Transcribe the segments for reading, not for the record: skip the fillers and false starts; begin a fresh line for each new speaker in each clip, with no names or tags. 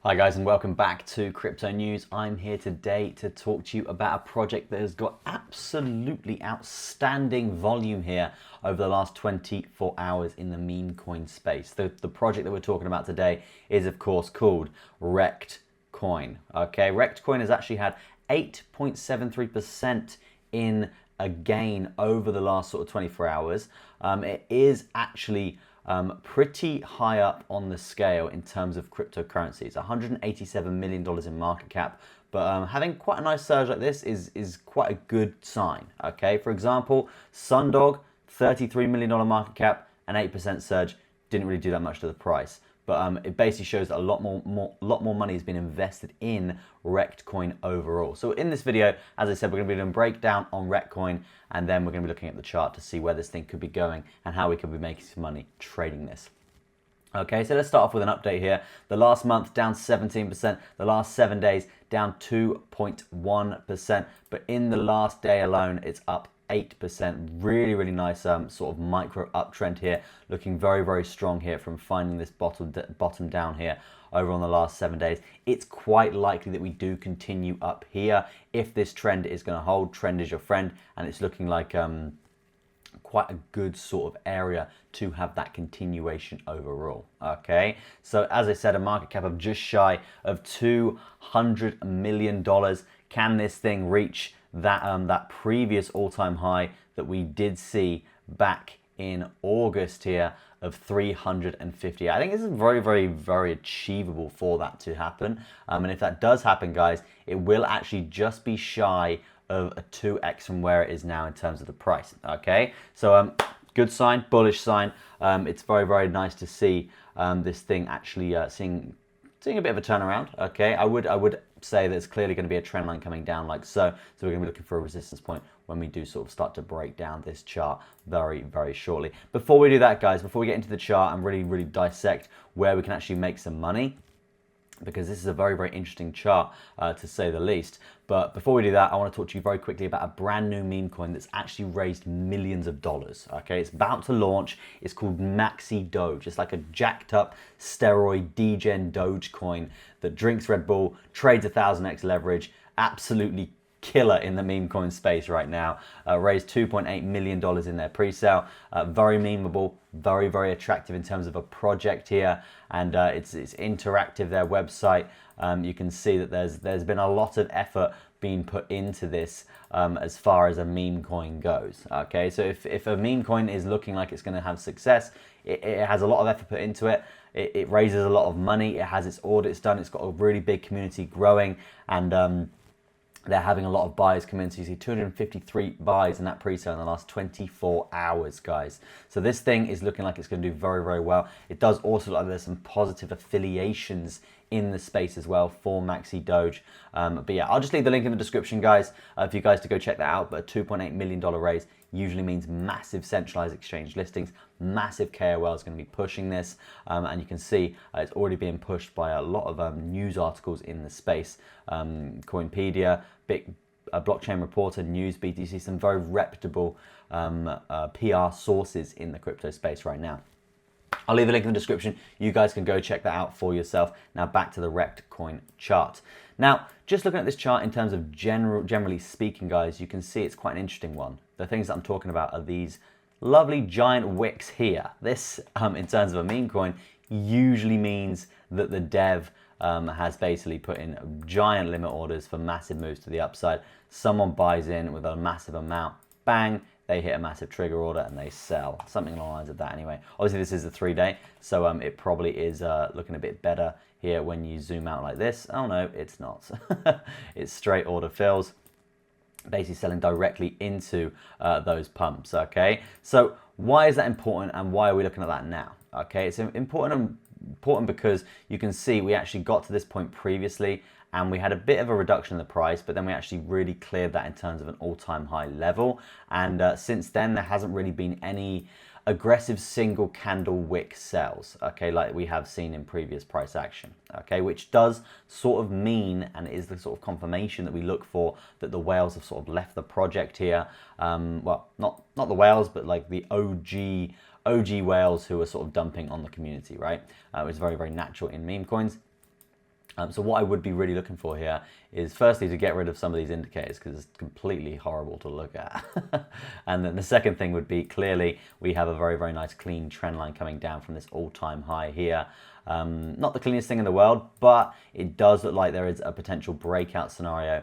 Hi guys, and welcome back to Crypto News. I'm here today to talk to you about a project that has got absolutely outstanding volume here over the last 24 hours in the meme coin space. The project that we're talking about today is of course called REKTCoin. Okay, REKTCoin has actually had 8.73% in a gain over the last sort of 24 hours. It is actually pretty high up on the scale in terms of cryptocurrencies. $187 million in market cap, but having quite a nice surge like this is quite a good sign. Okay, for example, Sundog, $33 million market cap, an 8% surge, didn't really do that much to the price. But it basically shows that a lot more money has been invested in REKTCoin overall. So in this video, as I said, we're going to be doing a breakdown on REKTCoin, and then we're going to be looking at the chart to see where this thing could be going and how we could be making some money trading this. Okay, so let's start off with an update here. The last month down 17%, the last 7 days down 2.1%, but in the last day alone, it's up 8%. Really nice sort of micro uptrend here, looking very strong here from finding this bottom down here over on the last 7 days. It's quite likely that we do continue up here if this trend is going to hold. Trend is your friend, and it's looking like quite a good sort of area to have that continuation overall. Okay, so as I said, a market cap of just shy of $200 million. Can this thing reach that previous all-time high that we did see back in August here of 350? I think this is very achievable for that to happen. And if that does happen, guys, it will actually just be shy of a 2x from where it is now in terms of the price. Okay, so good sign, bullish sign. It's very nice to see this thing actually seeing a bit of a turnaround. Okay, I would say there's clearly going to be a trend line coming down like so. So we're going to be looking for a resistance point when we do sort of start to break down this chart very shortly. Before we do that, guys, before we get into the chart and really dissect where we can actually make some money, because this is a very interesting chart to say the least. But before we do that, I want to talk to you very quickly about a brand new meme coin that's actually raised millions of dollars. Okay, it's about to launch. It's called Maxi Doge. It's like a jacked up steroid degen Dogecoin that drinks Red Bull, trades 1000x leverage, absolutely killer in the meme coin space right now. Raised $2.8 million in their pre-sale. Very memeable, very attractive in terms of a project here, and it's interactive. Their website, you can see that there's been a lot of effort being put into this as far as a meme coin goes. Okay, so if a meme coin is looking like it's going to have success, it has a lot of effort put into it. It raises a lot of money. It has its audits done. It's got a really big community growing, and they're having a lot of buyers come in. So you see 253 buys in that pre-sale in the last 24 hours, guys. So this thing is looking like it's going to do very well. It does also look like there's some positive affiliations in the space as well for Maxi Doge. But yeah, I'll just leave the link in the description, guys, for you guys to go check that out. But a $2.8 million raise usually means massive centralized exchange listings. Massive KOL is going to be pushing this, and you can see it's already being pushed by a lot of news articles in the space. Coinpedia, Blockchain Reporter, Newsbeat. You see some very reputable PR sources in the crypto space right now. I'll leave a link in the description. You guys can go check that out for yourself. Now back to the REKTCoin chart. Now, just looking at this chart in terms of generally speaking, guys, you can see it's quite an interesting one. The things that I'm talking about are these lovely giant wicks here. This, in terms of a meme coin, usually means that the dev has basically put in giant limit orders for massive moves to the upside. Someone buys in with a massive amount, bang, they hit a massive trigger order and they sell. Something along the lines of that anyway. Obviously this is a 3-day, so it probably is looking a bit better here when you zoom out like this. Oh no, it's not. It's straight order fills, basically selling directly into those pumps. Okay, so why is that important and why are we looking at that now? Okay, it's important because you can see we actually got to this point previously and we had a bit of a reduction in the price, but then we actually really cleared that in terms of an all-time high level. And since then, there hasn't really been any aggressive single candle wick sells, okay, like we have seen in previous price action, okay, which does sort of mean, and it is the sort of confirmation that we look for, that the whales have sort of left the project here. Well, not the whales, but like the OG whales who are sort of dumping on the community, right? It's very natural in meme coins. So what I would be really looking for here is firstly to get rid of some of these indicators because it's completely horrible to look at. And then the second thing would be clearly we have a very, very nice clean trend line coming down from this all-time high here. Not the cleanest thing in the world, but it does look like there is a potential breakout scenario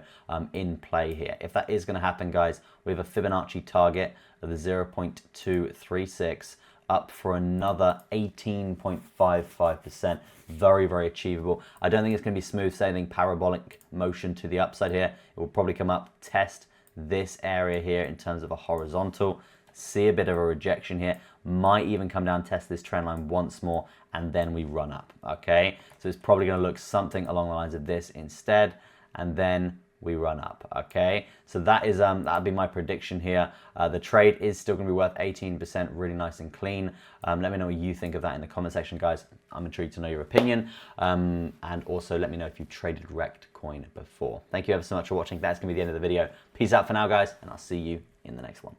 in play here. If that is going to happen, guys, we have a Fibonacci target of the 0.236 up for another 18.55%. Very, very achievable. I don't think it's going to be smooth sailing parabolic motion to the upside here. It will probably come up, test this area here in terms of a horizontal, see a bit of a rejection here, might even come down, test this trend line once more, and then we run up, okay? So it's probably going to look something along the lines of this instead, and then we run up, okay? So that is that'd be my prediction here. The trade is still going to be worth 18%, really nice and clean. Let me know what you think of that in the comment section, guys. I'm intrigued to know your opinion, and also let me know if you've traded REKTCoin before. Thank you ever so much for watching. That's going to be the end of the video. Peace out for now, guys, and I'll see you in the next one.